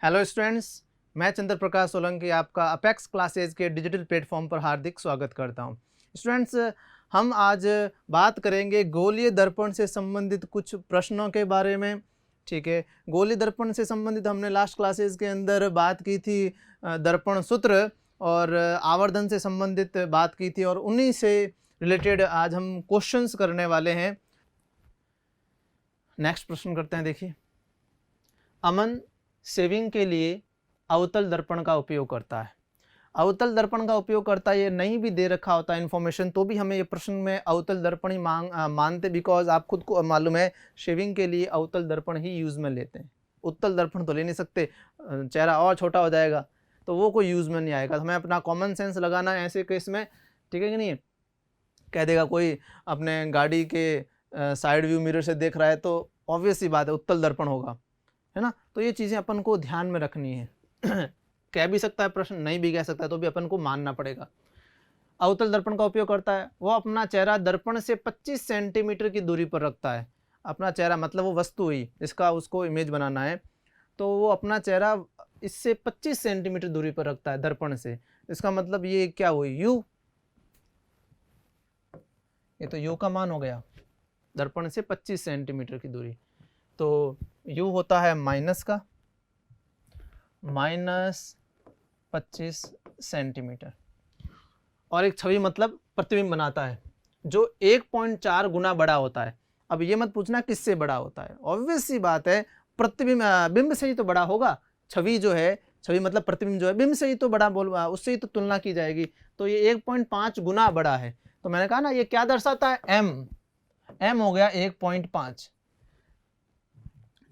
Hello students, मैं चंद्र प्रकाश सोलंकी आपका apex classes के डिजिटल प्लेटफॉर्म पर हार्दिक स्वागत करता हूं। स्टूडेंट्स, हम आज बात करेंगे गोलीय दर्पण से संबंधित कुछ प्रश्नों के बारे में। ठीक है, गोलीय दर्पण से संबंधित हमने लास्ट क्लासेज के अंदर बात की थी, दर्पण सूत्र और आवर्धन से संबंधित बात की थी, और उन्हीं से रिलेटेड आज हम क्वेश्चंस करने वाले हैं। नेक्स्ट प्रश्न करते हैं। देखिए, अमन सेविंग के लिए अवतल दर्पण का उपयोग करता है। अवतल दर्पण का उपयोग करता है, ये नहीं भी दे रखा होता है इन्फॉर्मेशन, तो भी हमें ये प्रश्न में अवतल दर्पण ही मानते, बिकॉज आप खुद को मालूम है शेविंग के लिए अवतल दर्पण ही यूज में लेते हैं। उत्तल दर्पण तो ले नहीं सकते, चेहरा और छोटा हो जाएगा, तो वो कोई यूज में नहीं आएगा। हमें अपना कॉमन सेंस लगाना है ऐसे केस में, ठीक है कि नहीं। कह देगा कोई अपने गाड़ी के साइड व्यू मिरर से देख रहा है, तो ऑब्वियस सी बात है उत्तल दर्पण होगा, है ना। तो ये चीज़ें अपन को ध्यान में रखनी है। कह भी सकता है प्रश्न, नहीं भी कह सकता है, तो भी अपन को मानना पड़ेगा। अवतल दर्पण का उपयोग करता है, वो अपना चेहरा दर्पण से 25 सेंटीमीटर की दूरी पर रखता है। अपना चेहरा मतलब वो वस्तु हुई जिसका उसको इमेज बनाना है, तो वो अपना चेहरा इससे 25 सेंटीमीटर दूरी पर रखता है दर्पण से। इसका मतलब ये क्या हुई, यू, ये तो यू का मान हो गया, दर्पण से 25 सेंटीमीटर की दूरी। तो यू होता है -25 सेंटीमीटर, और एक छवि मतलब प्रतिबिंब बनाता है जो 1.4 गुना बड़ा होता है। अब ये मत पूछना किससे बड़ा होता है, ऑब्वियस सी बात है प्रतिबिंब बिंब से ही तो बड़ा होगा। छवि जो है, छवि मतलब प्रतिबिंब जो है, बिंब से ही तो बड़ा बोल, उससे ही तो तुलना की जाएगी। तो ये 1.5 गुना बड़ा है। तो मैंने कहा ना, ये क्या दर्शाता है, एम हो गया 1.5।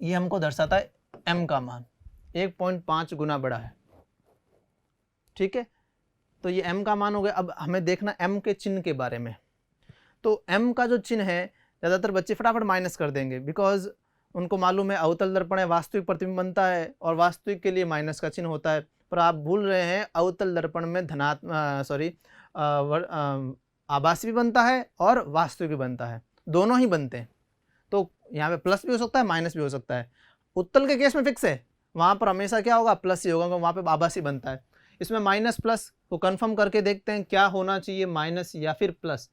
ये हमको दर्शाता है m का मान 1.5 गुना बड़ा है। ठीक है, तो ये m का मान हो गया। अब हमें देखना m के चिन्ह के बारे में। तो m का जो चिन्ह है, ज़्यादातर बच्चे फटाफट माइनस कर देंगे, बिकॉज उनको मालूम है अवतल दर्पण है, वास्तविक प्रतिबिंब बनता है, और वास्तविक के लिए माइनस का चिन्ह होता है। पर आप भूल रहे हैं, अवतल दर्पण में आभासी भी बनता है और वास्तविक भी बनता है, दोनों ही बनते हैं। तो यहाँ पे प्लस भी हो सकता है, माइनस भी हो सकता है। उत्तल के केस में फिक्स है, वहाँ पर हमेशा क्या होगा, प्लस ही होगा, क्योंकि वहाँ पे आभासी बनता है। इसमें माइनस प्लस को कंफर्म करके देखते हैं क्या होना चाहिए, माइनस या फिर प्लस।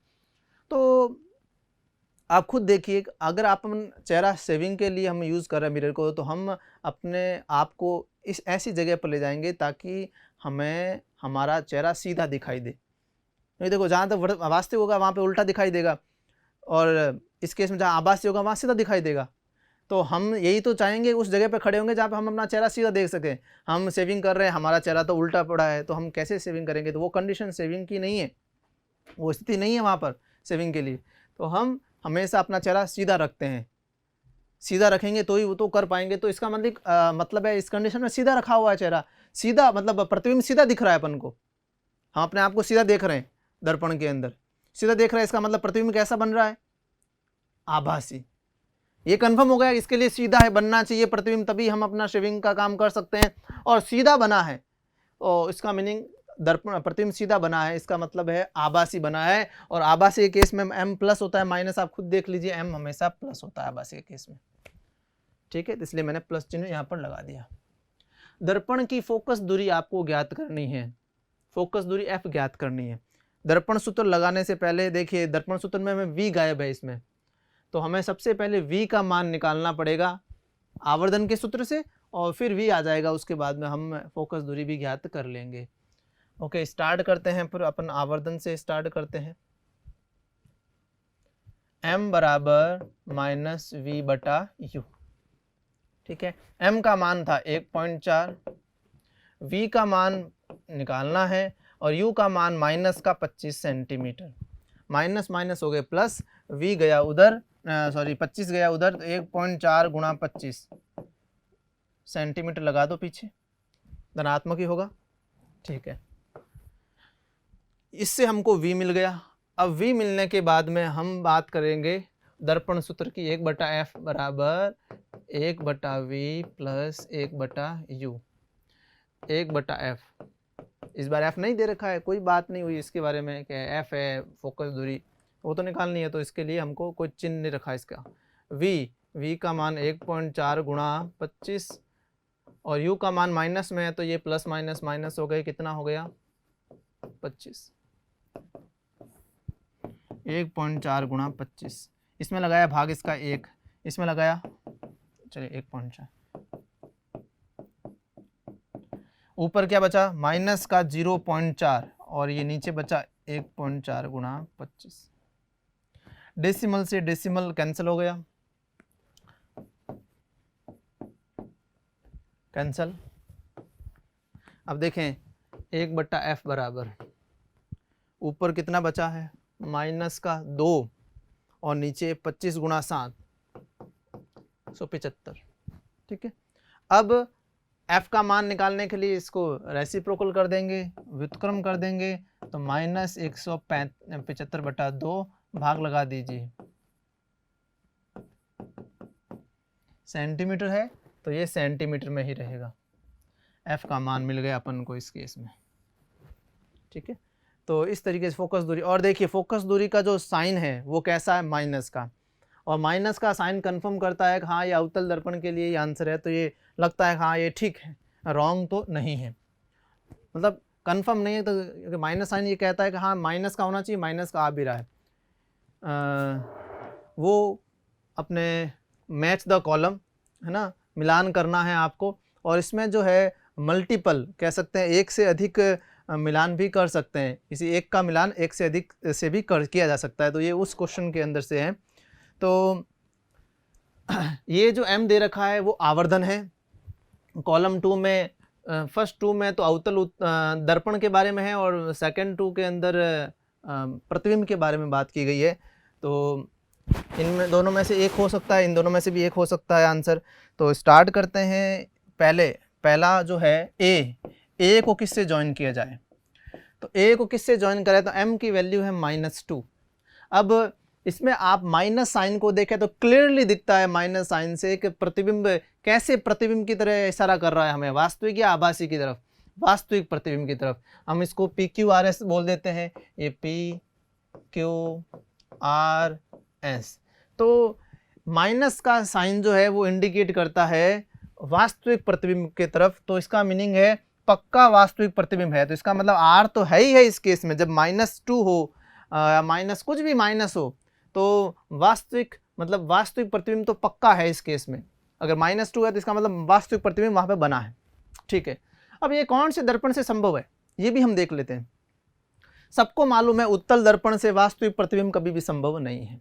तो आप खुद देखिए, अगर आप चेहरा सेविंग के लिए हम यूज़ कर रहे हैं मिरर को, तो हम अपने आप को इस ऐसी जगह पर ले जाएंगे ताकि हमें हमारा चेहरा सीधा दिखाई दे। नहीं देखो, जहाँ तक वास्तविक होगा वहाँ पे उल्टा दिखाई देगा, और इस केस में जहाँ आभासी होगा वहाँ सीधा दिखाई देगा। तो हम यही तो चाहेंगे, उस जगह पे खड़े होंगे जहाँ पे हम अपना चेहरा सीधा देख सकें। हम सेविंग कर रहे हैं, हमारा चेहरा तो उल्टा पड़ा है, तो हम कैसे सेविंग करेंगे। तो वो कंडीशन सेविंग की नहीं है, वो स्थिति नहीं है वहाँ पर सेविंग के लिए। तो हम हमेशा अपना चेहरा सीधा रखते हैं, सीधा रखेंगे तो ही वो तो कर पाएंगे। तो इसका मतलब है इस कंडीशन में सीधा रखा हुआ है चेहरा, सीधा मतलब प्रतिबिंब सीधा दिख रहा है अपन को, हम अपने आप को सीधा देख रहे हैं दर्पण के अंदर, सीधा देख रहे हैं। इसका मतलब प्रतिबिंब कैसा बन रहा है, आभासी। ये कंफर्म हो गया, इसके लिए सीधा है बनना चाहिए प्रतिबिंब, तभी हम अपना शेविंग का काम कर सकते हैं। और सीधा बना है, और इसका मीनिंग दर्पण प्रतिबिंब सीधा बना है, इसका मतलब है आभासी बना है। और आभासी के केस में m प्लस होता है, माइनस आप खुद देख लीजिए, m हमेशा प्लस होता है आभासी के केस में। ठीक है, तो इसलिए मैंने प्लस चिन्ह यहाँ पर लगा दिया। दर्पण की फोकस दूरी आपको ज्ञात करनी है, फोकस दूरी f ज्ञात करनी है। दर्पण सूत्र लगाने से पहले देखिए, दर्पण सूत्र में हमें v गायब है इसमें, तो हमें सबसे पहले v का मान निकालना पड़ेगा आवर्धन के सूत्र से, और फिर v आ जाएगा, उसके बाद में हम फोकस दूरी भी ज्ञात कर लेंगे। ओके, स्टार्ट करते हैं, फिर अपन आवर्धन से स्टार्ट करते हैं। m बराबर -v/u। ठीक है, m का मान था 1.4, v का मान निकालना है, और u का मान माइनस का 25 सेंटीमीटर। माइनस माइनस हो गए प्लस, v गया उधर, 25 गया उधर, तो 1.4 गुणा 25 सेंटीमीटर लगा दो पीछे, धनात्मक ही होगा। ठीक है, इससे हमको v मिल गया। अब v मिलने के बाद में हम बात करेंगे दर्पण सूत्र की, 1/f बराबर 1/v प्लस 1/u। 1/f, इस बार f नहीं दे रखा है, कोई बात नहीं हुई इसके बारे में कि f है फोकस दूरी, वो तो निकालनी है, तो इसके लिए हमको कोई चिन्ह नहीं रखा इसका। v का मान 1.4 गुणा 25 और u का मान माइनस में है तो ये प्लस माइनस माइनस हो गए, कितना हो गया 25, 1.4 गुणा 25, इसमें लगाया भाग इसका 1, इसमें लगाया चलिए 1.4, ऊपर क्या बचा माइनस का 0.4 और ये नीचे बचा 1.4 गुणा 25। डेसिमल से डेसिमल कैंसिल हो गया, कैंसिल। अब देखें 1/f बराबर ऊपर कितना बचा है माइनस का 2 और नीचे 25 गुणा 7 175। ठीक है, अब f का मान निकालने के लिए इसको रेसिप्रोकल कर देंगे, व्युत्क्रम कर देंगे, तो माइनस 175/2 भाग लगा दीजिए, सेंटीमीटर है तो ये सेंटीमीटर में ही रहेगा। f का मान मिल गया अपन को इस केस में। ठीक है, तो इस तरीके से फोकस दूरी, और देखिए फोकस दूरी का जो साइन है वो कैसा है माइनस का, और माइनस का साइन कंफर्म करता है कि हाँ ये अवतल दर्पण के लिए ये आंसर है, तो ये लगता है हाँ ये ठीक है, रॉन्ग तो नहीं है, मतलब कंफर्म नहीं है, तो माइनस साइन ये कहता है कि हाँ माइनस का होना चाहिए, माइनस का आ भी रहा है। वो अपने मैच द कॉलम है ना, मिलान करना है आपको, और इसमें जो है मल्टीपल कह सकते हैं, एक से अधिक मिलान भी कर सकते हैं, किसी एक का मिलान एक से अधिक से भी किया जा सकता है, तो ये उस क्वेश्चन के अंदर से है। तो ये जो m दे रखा है वो आवर्धन है, कॉलम 2 में फर्स्ट 2 में तो अवतल दर्पण के बारे में है, और सेकंड 2 के अंदर प्रतिबिंब के बारे में बात की गई है। तो इनमें दोनों में से एक हो सकता है, इन दोनों में से भी एक हो सकता है आंसर। तो स्टार्ट करते हैं, पहला जो है ए को किससे ज्वाइन किया जाए, तो ए को किससे ज्वाइन करें, तो m की वैल्यू है -2। अब इसमें आप माइनस साइन को देखें तो क्लियरली दिखता है माइनस साइन से कि प्रतिबिंब कैसे प्रतिबिंब की तरह इशारा कर रहा है हमें, वास्तविक या आभासी की तरफ, वास्तविक प्रतिबिंब की तरफ। हम इसको PQRS बोल देते हैं, ये PQRS। तो माइनस का साइन जो है वो इंडिकेट करता है वास्तविक प्रतिबिंब की तरफ, तो इसका मीनिंग है पक्का वास्तविक प्रतिबिंब है। तो इसका मतलब R तो है ही है इस केस में, जब -2 हो माइनस कुछ भी माइनस हो तो वास्तविक मतलब वास्तविक प्रतिबिंब तो पक्का है इस केस में। अगर -2 है तो इसका मतलब वास्तविक प्रतिबिंब वहाँ पे बना है। ठीक है, अब ये कौन से दर्पण से संभव है ये भी हम देख लेते हैं। सबको मालूम है उत्तल दर्पण से वास्तविक प्रतिबिंब कभी भी संभव नहीं है,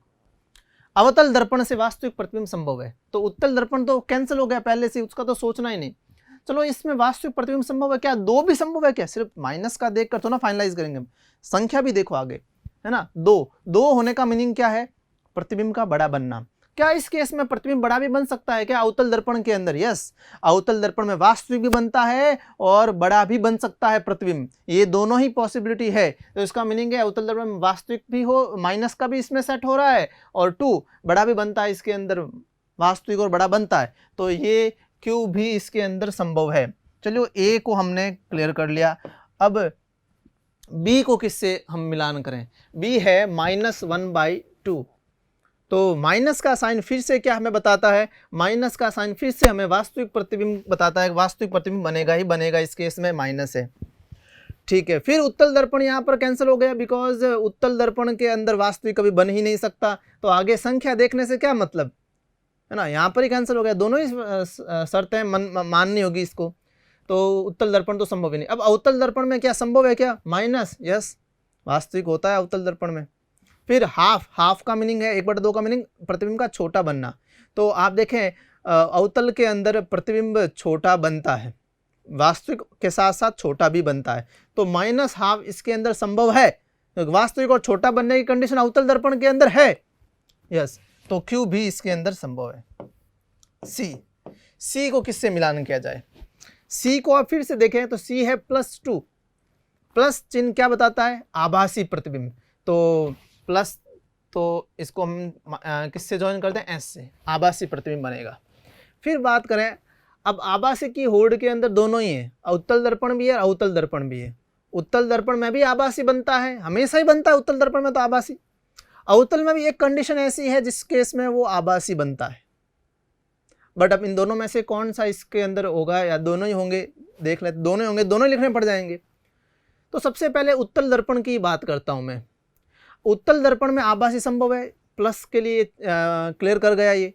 अवतल दर्पण से वास्तविक प्रतिबिंब संभव है। तो उत्तल दर्पण तो कैंसिल हो गया पहले से, उसका तो सोचना ही नहीं। चलो इसमें वास्तविक प्रतिबिंब संभव है क्या, 2 भी संभव है क्या, सिर्फ माइनस का देख कर तो ना फाइनलाइज करेंगे हम, संख्या भी देखो आगे है ना। 2 होने का मीनिंग क्या है, प्रतिबिंब का बड़ा बनना। क्या इस केस में प्रतिबिंब बड़ा भी बन सकता है क्या अवतल दर्पण के अंदर? यस, अवतल दर्पण में वास्तविक भी बनता है और बड़ा भी बन सकता है प्रतिबिंब, ये दोनों ही पॉसिबिलिटी है। तो इसका मीनिंग है अवतल दर्पण में वास्तविक भी हो, माइनस का भी इसमें सेट हो रहा है, और 2 बड़ा भी बनता है, इसके अंदर वास्तविक और बड़ा बनता है, तो ये Q भी इसके अंदर संभव है। चलिए A को हमने क्लियर कर लिया। अब B को किससे हम मिलान करें, B है -1/2। तो माइनस का साइन फिर से क्या हमें बताता है, माइनस का साइन फिर से हमें वास्तविक प्रतिबिंब बताता है, वास्तविक प्रतिबिंब बनेगा ही बनेगा, इस केस में माइनस है। ठीक है, फिर उत्तल दर्पण यहाँ पर कैंसिल हो गया, बिकॉज उत्तल दर्पण के अंदर वास्तविक कभी बन ही नहीं सकता, तो आगे संख्या देखने से क्या मतलब है ना, यहाँ पर ही कैंसिल हो गया। दोनों ही शर्तें माननी होगी इसको, तो उत्तल दर्पण तो संभव ही नहीं। अब अवतल दर्पण में क्या संभव है क्या, माइनस, यस वास्तविक होता है अवतल दर्पण में। फिर हाफ का मीनिंग है 1/2 का मीनिंग प्रतिबिंब का छोटा बनना। तो आप देखें अवतल के अंदर प्रतिबिंब छोटा बनता है, वास्तविक के साथ साथ छोटा भी बनता है, तो -12 इसके अंदर संभव है, वास्तविक और छोटा बनने की कंडीशन अवतल दर्पण के अंदर है। यस, तो Q भी इसके अंदर संभव है। C को किससे मिलान किया जाए, C को आप फिर से देखें तो C है +2, प्लस चिन्ह क्या बताता है, आभासी प्रतिबिंब, तो प्लस, तो इसको हम किससे ज्वाइन करते हैं, S से, आभासी प्रतिबिंब बनेगा। फिर बात करें, अब आभासी की होड़ के अंदर दोनों ही है, उत्तल दर्पण भी है अवतल दर्पण भी है। उत्तल दर्पण में भी आभासी बनता है, हमेशा ही बनता है उत्तल दर्पण में तो आभासी, अवतल में भी एक कंडीशन ऐसी है जिस केस में वो आभासी बनता है। बट अब इन दोनों में से कौन सा इसके अंदर होगा, या दोनों ही होंगे, देख लेते, दोनों ही होंगे, दोनों ही लिखने पड़ जाएंगे। तो सबसे पहले उत्तल दर्पण की बात करता हूं मैं। उत्तल दर्पण में आभासी संभव है, प्लस के लिए क्लियर कर गया ये।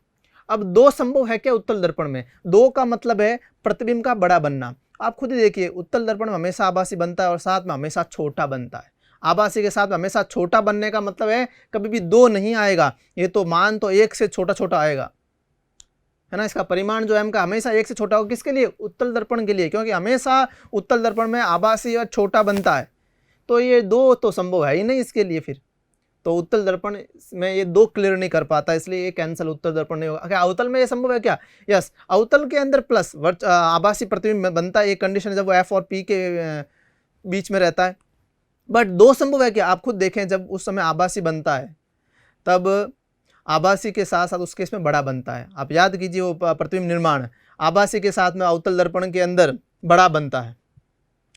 अब दो संभव है क्या उत्तल दर्पण में? दो का मतलब है प्रतिबिंब का बड़ा बनना। आप खुद ही देखिए, उत्तल दर्पण में हमेशा आभासी बनता है और साथ में हमेशा छोटा बनता है। आभासी के साथ हमेशा छोटा बनने का मतलब है कभी भी दो नहीं आएगा, ये तो मान तो एक से छोटा छोटा आएगा, है ना। इसका परिमाण जो है m का हमेशा एक से छोटा होगा। किसके लिए? उत्तल दर्पण के लिए, क्योंकि हमेशा उत्तल दर्पण में आभासी और छोटा बनता है। तो ये दो तो संभव है ही नहीं इसके लिए, फिर तो उत्तल दर्पण में ये दो क्लियर नहीं कर पाता, इसलिए ये कैंसिल, उत्तल दर्पण नहीं होगा। क्या अवतल में ये संभव है क्या? यस, अवतल के अंदर प्लस आभासी प्रतिबिंब बनता है, एक कंडीशन है जब वो एफ और पी के बीच में रहता है। बट दो संभव है क्या? आप खुद देखें, जब उस समय आभासी बनता है तब आभासी के साथ साथ उस केस में बड़ा बनता है। आप याद कीजिए वो प्रतिबिंब निर्माण आभासी के साथ में अवतल दर्पण के अंदर बड़ा बनता है,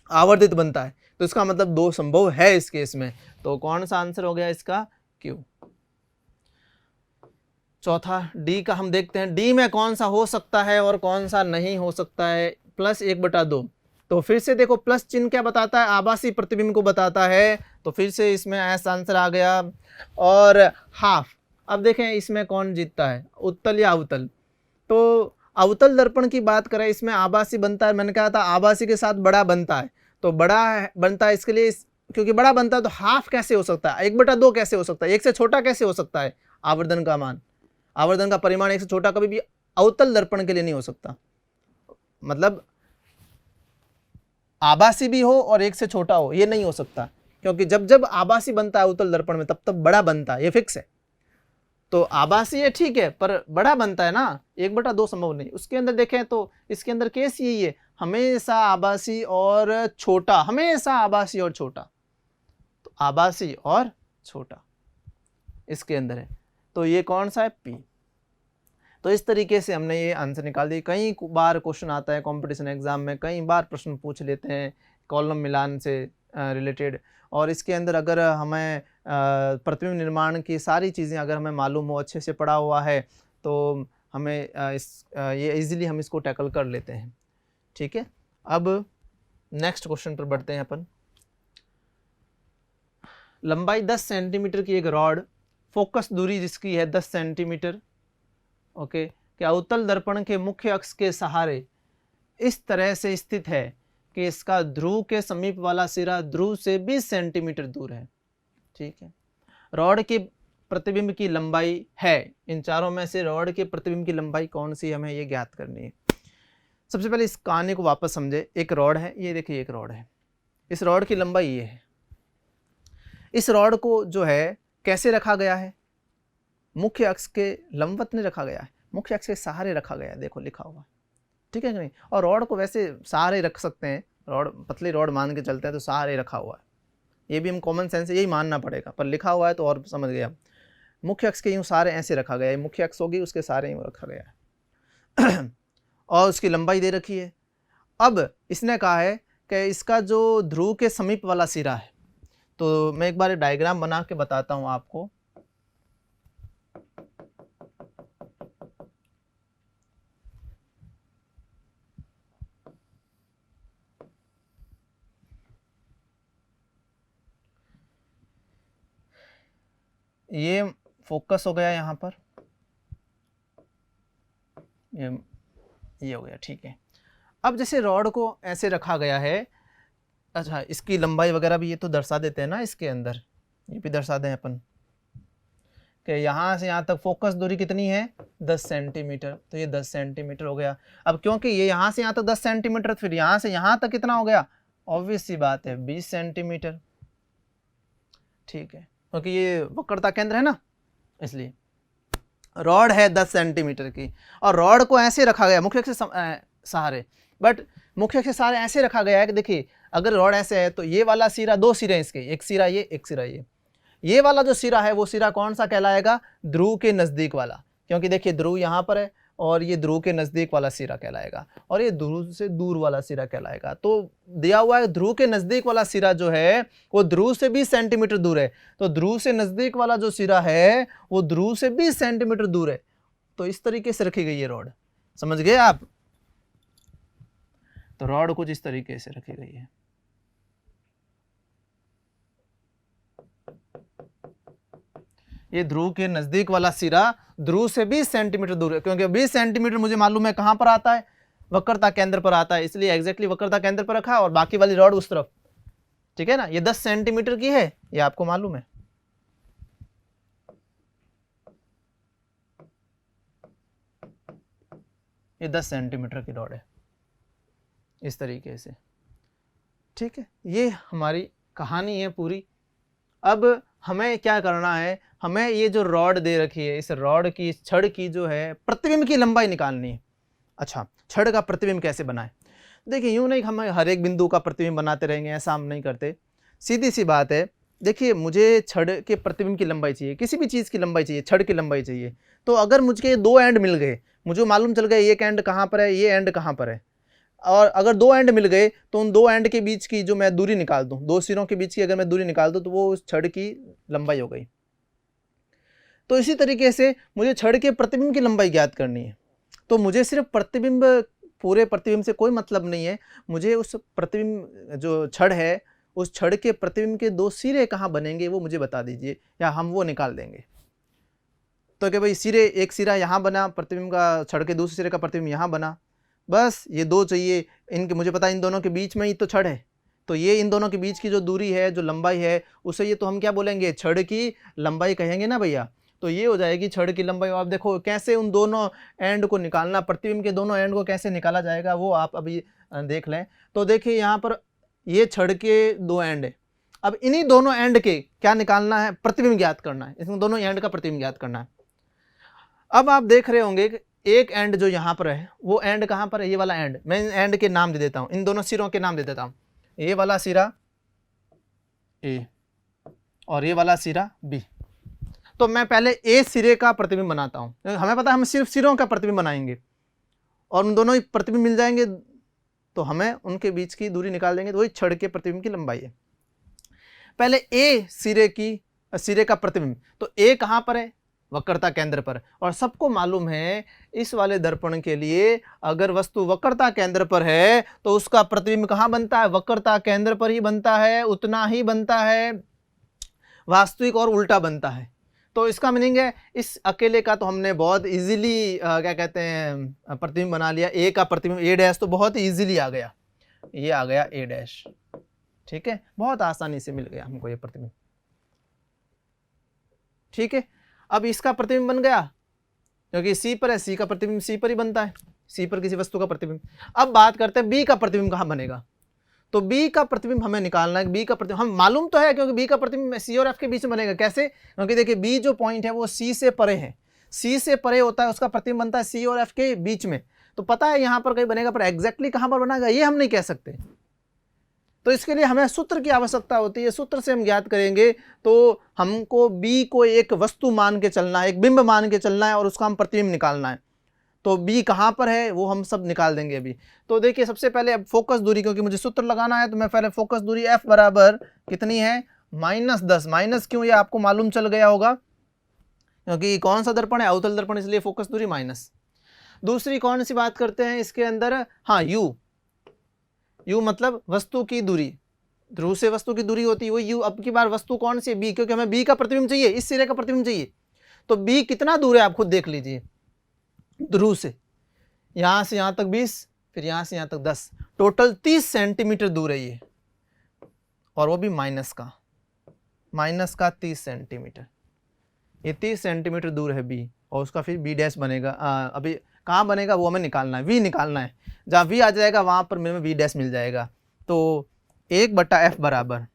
आवर्धित बनता है। तो इसका मतलब दो संभव है इस केस में। तो कौन सा आंसर हो गया इसका? क्यू। चौथा डी का हम देखते हैं, डी में कौन सा हो सकता है और कौन सा नहीं हो सकता है। +1/2। तो फिर से देखो, प्लस चिन्ह क्या बताता है? आभासी प्रतिबिंब को बताता है। तो फिर से इसमें ऐसा आंसर आ गया। और हाफ, अब देखें इसमें कौन जीतता है, उत्तल या अवतल? तो अवतल दर्पण की बात करें, इसमें आभासी बनता है, मैंने कहा था आभासी के साथ बड़ा बनता है, तो बड़ा बनता है इसके लिए, क्योंकि बड़ा बनता है तो हाफ कैसे हो सकता है, 1/2 कैसे हो सकता है, एक से छोटा कैसे हो सकता है? आवर्धन का मान, आवर्धन का परिमाण एक से छोटा कभी भी अवतल दर्पण के लिए नहीं हो सकता। मतलब आभासी भी हो और एक से छोटा हो, ये नहीं हो सकता, क्योंकि जब जब आभासी बनता है अवतल दर्पण में तब तब बड़ा बनता है, ये फिक्स है। तो आभासी है ठीक है, पर बड़ा बनता है ना, 1/2 संभव नहीं। उसके अंदर देखें तो इसके अंदर केस यही है, हमेशा आभासी और छोटा, हमेशा आभासी और छोटा, तो आभासी और छोटा इसके अंदर है। तो ये कौन सा है? पी। तो इस तरीके से हमने ये आंसर निकाल दिए। कई बार क्वेश्चन आता है कंपटीशन एग्जाम में, कई बार प्रश्न पूछ लेते हैं कॉलम मिलान से रिलेटेड, और इसके अंदर अगर हमें प्रतिबिंब निर्माण की सारी चीज़ें अगर हमें मालूम हो, अच्छे से पढ़ा हुआ है, तो हमें ये इजीली हम इसको टैकल कर लेते हैं। ठीक है, अब नेक्स्ट क्वेश्चन पर बढ़ते हैं अपन। लंबाई 10 सेंटीमीटर की एक रॉड, फोकस दूरी जिसकी है 10 सेंटीमीटर, ओके, क्या अवतल दर्पण के मुख्य अक्ष के सहारे इस तरह से स्थित है कि इसका ध्रुव के समीप वाला सिरा ध्रुव से 20 सेंटीमीटर दूर है। ठीक है, रॉड के प्रतिबिंब की लंबाई है, इन चारों में से रॉड के प्रतिबिंब की लंबाई कौन सी, हमें ये ज्ञात करनी है। सबसे पहले इस कहानी को वापस समझे। एक रॉड है, ये देखिए एक रॉड है, इस रॉड की लंबाई ये है। इस रॉड को जो है कैसे रखा गया है? मुख्य अक्ष के लंबवत नहीं रखा गया है, मुख्य अक्ष के सहारे रखा गया है, देखो लिखा हुआ है, ठीक है कि नहीं। और रॉड को वैसे सहारे रख सकते हैं, रॉड पतली रॉड मान के चलते हैं तो सहारे रखा हुआ है, ये भी हम कॉमन सेंस से यही मानना पड़ेगा, पर लिखा हुआ है तो और समझ गया। मुख्य अक्ष के यूँ सहारे ऐसे रखा गया है, मुख्य अक्ष होगी उसके सहारे यूँ रखा गया है और उसकी लंबाई दे रखी है। अब इसने कहा है कि इसका जो ध्रुव के समीप वाला सिरा है, तो मैं एक बार डायग्राम बना के बताता हूँ आपको। ये फोकस हो गया यहाँ पर, ये हो गया, ठीक है। अब जैसे रॉड को ऐसे रखा गया है, अच्छा इसकी लंबाई वगैरह भी ये तो दर्शा देते हैं ना, इसके अंदर ये भी दर्शा दें अपन कि यहाँ से यहाँ तक फोकस दूरी कितनी है 10 सेंटीमीटर, तो ये 10 सेंटीमीटर हो गया। अब क्योंकि ये यहाँ से यहाँ तक 10 सेंटीमीटर, फिर यहाँ से यहाँ तक कितना हो गया, ऑब्वियस सी बात है 20 सेंटीमीटर, ठीक है, क्योंकि ये वक्रता केंद्र है ना, इसलिए रॉड है 10 सेंटीमीटर की और रॉड को ऐसे रखा गया मुख्य अक्ष से सहारे। बट मुख्य अक्ष से सहारे ऐसे रखा गया है कि देखिए अगर रॉड ऐसे है तो ये वाला सिरा, दो सिरे हैं इसके, एक सिरा ये एक सिरा ये वाला जो सिरा है वो सिरा कौन सा कहलाएगा, ध्रुव के नज़दीक वाला, क्योंकि देखिए ध्रुव यहाँ पर है और ये ध्रुव के नज़दीक वाला सिरा कहलाएगा और ये ध्रुव से दूर वाला सिरा कहलाएगा। तो दिया हुआ है ध्रुव के नज़दीक वाला सिरा जो है वो ध्रुव से 20 सेंटीमीटर दूर है, तो ध्रुव से नज़दीक वाला जो सिरा है वो ध्रुव से 20 सेंटीमीटर दूर है। तो इस तरीके से रखी गई है रॉड, समझ गए आप? तो रॉड कुछ इस तरीके से रखी गई है। ये ध्रुव के नजदीक वाला सिरा ध्रुव से 20 सेंटीमीटर दूर है, क्योंकि 20 सेंटीमीटर मुझे मालूम है कहां पर आता है, वक्रता केंद्र पर आता है, इसलिए एग्जैक्टली वक्रता केंद्र पर रखा और बाकी वाली रॉड उस तरफ। ठीक है ना? ये 10 सेंटीमीटर की है, ये आपको मालूम है। ये 10 सेंटीमीटर की रॉड है इस तरीके से। ठीक है, ये हमारी कहानी है पूरी। अब हमें क्या करना है, हमें ये जो रॉड दे रखी है, इस रॉड की, इस छड़ की जो है प्रतिबिंब की लंबाई निकालनी है। अच्छा, छड़ का प्रतिबिंब कैसे बनाए? देखिए, यूं नहीं हम हर एक बिंदु का प्रतिबिंब बनाते रहेंगे, ऐसा हम नहीं करते। सीधी सी बात है, देखिए मुझे छड़ के प्रतिबिंब की लंबाई चाहिए, किसी भी चीज़ की लंबाई चाहिए, छड़ की लंबाई चाहिए। तो अगर मुझे 2 एंड मिल गए, मुझे मालूम चल गया एक एंड कहाँ पर है, ये एंड कहाँ पर है, और अगर 2 एंड मिल गए तो उन 2 एंड के बीच की जो मैं दूरी निकाल दूं, 2 सिरों के बीच की अगर मैं दूरी निकाल दूं, तो वो उस छड़ की लंबाई हो गई। तो इसी तरीके से मुझे छड़ के प्रतिबिंब की लंबाई ज्ञात करनी है। तो मुझे सिर्फ प्रतिबिंब, पूरे प्रतिबिंब से कोई मतलब नहीं है, मुझे उस प्रतिबिंब जो छड़ है, उस छड़ के प्रतिबिंब के 2 सिरे कहाँ बनेंगे वो मुझे बता दीजिए, या हम वो निकाल देंगे। तो कि भाई सिरे, एक सिरा यहाँ बना प्रतिबिंब का, छड़ के दूसरे सिरे का प्रतिबिंब यहाँ बना, बस ये 2 चाहिए। इनके मुझे पता है इन दोनों के बीच में ही तो छड़ है, तो ये इन दोनों के बीच की जो दूरी है, जो लंबाई है, उसे ये तो हम क्या बोलेंगे, छड़ की लंबाई कहेंगे ना भैया। तो ये हो जाएगी छड़ की लंबाई। आप देखो कैसे उन दोनों एंड को निकालना, प्रतिबिंब के दोनों एंड को कैसे निकाला जाएगा वो आप अभी देख लें। तो देखिए यहाँ पर ये छड़ के 2 एंड है, अब इन्हीं दोनों एंड के क्या निकालना है, प्रतिबिंब ज्ञात करना है, इसमें दोनों एंड का प्रतिबिंब ज्ञात करना है। अब आप देख रहे होंगे कि एक एंड जो यहाँ पर है, वो एंड कहाँ पर है, ये वाला एंड। मैं एंड के नाम दे देता हूँ, इन दोनों सिरों के नाम दे देता हूँ। ये वाला सिरा ए और ये वाला सिरा बी। तो मैं पहले ए सिरे का प्रतिबिंब बनाता हूँ, हमें पता है हम सिर्फ सिरों का प्रतिबिंब बनाएंगे और उन दोनों ही प्रतिबिंब मिल जाएंगे, तो हमें उनके बीच की दूरी निकाल देंगे, तो वही छड़ के प्रतिबिंब की लंबाई है। पहले ए सिरे का प्रतिबिंब, तो ए कहाँ पर है, वक्रता केंद्र पर। और सबको मालूम है इस वाले दर्पण के लिए अगर वस्तु वक्रता केंद्र पर है तो उसका प्रतिबिंब कहाँ बनता है, वक्रता केंद्र पर ही बनता है, उतना ही बनता है, वास्तविक और उल्टा बनता है। तो इसका मीनिंग है इस अकेले का तो हमने बहुत इजीली क्या कहते हैं प्रतिबिंब बना लिया। ए का प्रतिबिंब ए डैश तो बहुत इजीली आ गया, ये आ गया ए डैश। ठीक है, बहुत आसानी से मिल गया हमको ये प्रतिबिंब। ठीक है, अब इसका प्रतिबिंब बन गया, क्योंकि सी पर है, सी का प्रतिबिंब सी पर ही बनता है, सी पर किसी वस्तु का प्रतिबिंब। अब बात करते हैं बी का प्रतिबिंब कहाँ बनेगा। तो बी का प्रतिबिंब हमें निकालना है। बी का प्रतिबिंब हम मालूम तो है, क्योंकि बी का प्रतिबिंब सी और एफ के बीच में बनेगा। कैसे? क्योंकि देखिए बी जो पॉइंट है वो सी से परे है, सी से परे होता है, उसका प्रतिबिंब बनता है सी और एफ के बीच में। तो पता है यहाँ पर कहीं बनेगा, पर एग्जैक्टली कहाँ पर बनेगा ये हम नहीं कह सकते। तो इसके लिए हमें सूत्र की आवश्यकता होती है, सूत्र से हम ज्ञात करेंगे। तो हमको बी को एक वस्तु मान के चलना है, एक बिंब मान के चलना है और उसका हम प्रतिबिंब निकालना है। तो बी कहाँ पर है वो हम सब निकाल देंगे अभी। तो देखिए सबसे पहले अब फोकस दूरी, क्योंकि मुझे सूत्र लगाना है, तो मैं पहले फोकस दूरी एफ बराबर कितनी है, -10। माइनस क्यों, ये आपको मालूम चल गया होगा, क्योंकि कौन सा दर्पण है, अवतल दर्पण, इसलिए फोकस दूरी माइनस। दूसरी कौन सी बात करते हैं इसके अंदर, हाँ यू। यू मतलब वस्तु की दूरी, ध्रुव से वस्तु की दूरी होती है वो यू। अब की बार वस्तु कौन सी है, बी, क्योंकि हमें बी का प्रतिबिंब चाहिए, इस सिरे का प्रतिबिंब चाहिए। तो बी कितना दूर है आप खुद देख लीजिए, ध्रुव से यहां से यहां तक 20, फिर यहां से यहां तक 10, टोटल 30 सेंटीमीटर दूर है ये, और वो भी माइनस का 30 सेंटीमीटर। ये 30 सेंटीमीटर दूर है बी, और उसका फिर बी डैश बनेगा। अभी कहाँ बनेगा वो हमें निकालना है, वी निकालना है। जहाँ वी आ जाएगा वहां पर मेरे में वी डैश मिल जाएगा। तो 1/f बराबर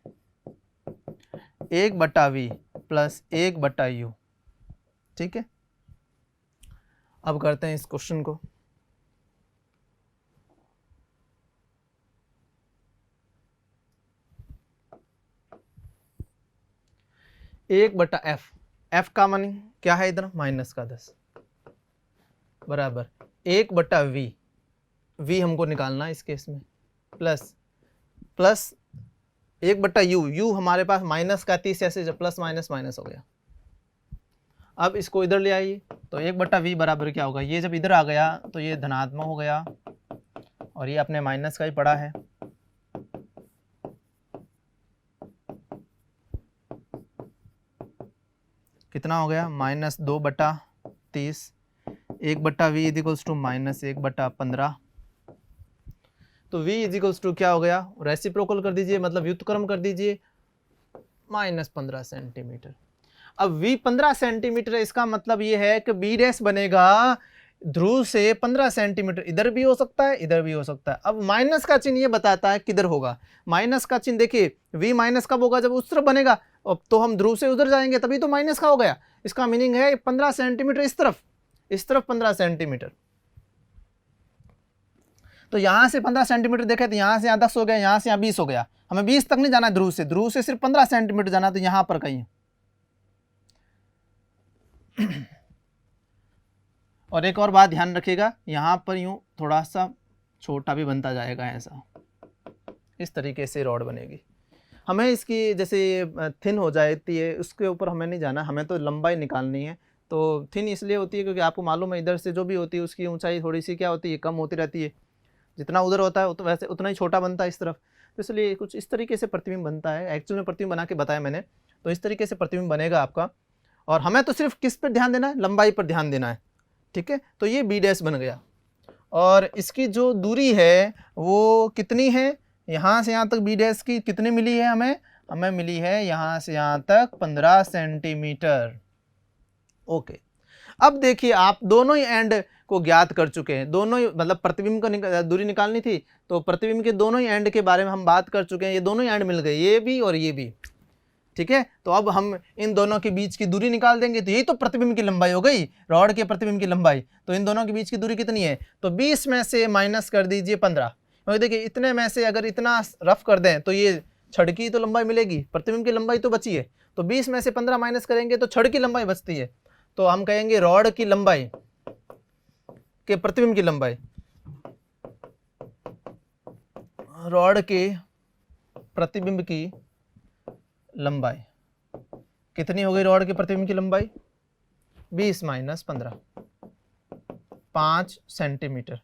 1/v प्लस 1/u। ठीक है, अब करते हैं इस क्वेश्चन को। एफ का मान क्या है इधर, -10 बराबर 1/v, वी हमको निकालना है इस केस में, प्लस 1/u, यू हमारे पास -30 ऐसे प्लस माइनस माइनस हो गया। अब इसको इधर ले आइए, तो 1/v बराबर क्या होगा, ये जब इधर आ गया तो ये धनात्मक हो गया और ये अपने माइनस का ही पड़ा है। कितना हो गया, -2/30, 1/v इजिकल्स टू -1/15। तो v इजिकल्स टू क्या हो गया, रेसिप्रोकल कर दीजिए, मतलब व्युत्क्रम कर दीजिए, -15 सेंटीमीटर। अब v 15 सेंटीमीटर, इसका मतलब ये है कि b डैश बनेगा ध्रुव से 15 सेंटीमीटर, इधर भी हो सकता है इधर भी हो सकता है। अब माइनस का चिन्ह ये बताता है किधर होगा, माइनस का चिन्ह देखिए, v माइनस कब होगा, जब उस तरफ बनेगा। अब तो हम ध्रुव से उधर जाएंगे तभी तो माइनस का हो गया। इसका मीनिंग है 15 सेंटीमीटर इस तरफ 15 सेंटीमीटर। तो यहाँ से 15 सेंटीमीटर देखे तो यहाँ से यहाँ 10 हो गया, यहाँ से यहाँ 20 हो गया। हमें 20 तक नहीं जाना है ध्रुव से सिर्फ 15 सेंटीमीटर जाना, तो यहाँ पर कहीं। और एक और बात ध्यान रखिएगा, यहाँ पर यूं थोड़ा सा छोटा भी बनता जाएगा, ऐसा इस तरीके से रॉड बनेगी। हमें इसकी जैसे थिन हो जाती है उसके ऊपर हमें नहीं जाना, हमें तो लंबाई निकालनी है। तो थिन इसलिए होती है क्योंकि आपको मालूम है इधर से जो भी होती है उसकी ऊंचाई थोड़ी सी क्या होती है, कम होती रहती है। जितना उधर होता है तो वैसे उतना ही छोटा बनता है इस तरफ। तो इसलिए कुछ इस तरीके से प्रतिबिंब बनता है। एक्चुअल में प्रतिबिंब बना के बताया मैंने, तो इस तरीके से प्रतिबिंब बनेगा आपका। और हमें तो सिर्फ किस पर ध्यान देना है, लंबाई पर ध्यान देना है, ठीक है। तो ये b डैश बन गया और इसकी जो दूरी है वो कितनी है, यहाँ से यहाँ तक b डैश की कितनी मिली है हमें मिली है यहाँ से यहाँ तक 15 सेंटीमीटर। ओके, अब देखिए आप दोनों ही एंड को ज्ञात कर चुके हैं, दोनों ही मतलब प्रतिबिंब को दूरी निकालनी थी तो प्रतिबिंब के दोनों ही एंड के बारे में हम बात कर चुके हैं। ये दोनों ही एंड मिल गए, ये भी और ये भी, ठीक है। तो अब हम इन दोनों के बीच की दूरी निकाल देंगे, तो यही तो प्रतिबिंब की लंबाई हो गई, रॉड के प्रतिबिंब की लंबाई। तो इन दोनों के बीच की दूरी कितनी है, तो 20 में से माइनस कर दीजिए 15, क्योंकि देखिए इतने में से अगर इतना रफ कर दें तो ये छड़ की तो लंबाई मिलेगी, प्रतिबिंब की लंबाई तो बची है। तो 20 में से 15 माइनस करेंगे तो छड़ की लंबाई बचती है। तो हम कहेंगे रॉड की लंबाई के प्रतिबिंब की लंबाई, रॉड के प्रतिबिंब की लंबाई कितनी हो गई, रॉड के प्रतिबिंब की लंबाई 20 माइनस 15, 5 सेंटीमीटर।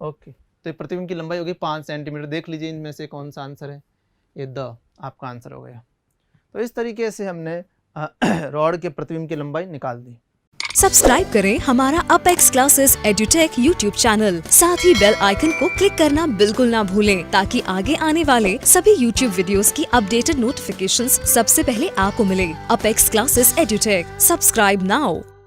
ओके, तो प्रतिबिंब की लंबाई होगी 5 सेंटीमीटर। देख लीजिए इनमें से कौन सा आंसर है, ये द आपका आंसर हो गया। तो इस तरीके से हमने रॉड के प्रतिबिंब की लंबाई निकाल दी। सब्सक्राइब करें हमारा Apex Classes Edutech YouTube channel, साथ ही बेल आइकन को क्लिक करना बिल्कुल ना भूलें ताकि आगे आने वाले सभी यूट्यूब वीडियोस की अपडेटेड नोटिफिकेशंस सबसे पहले आपको मिले। Apex Classes Edutech, subscribe now.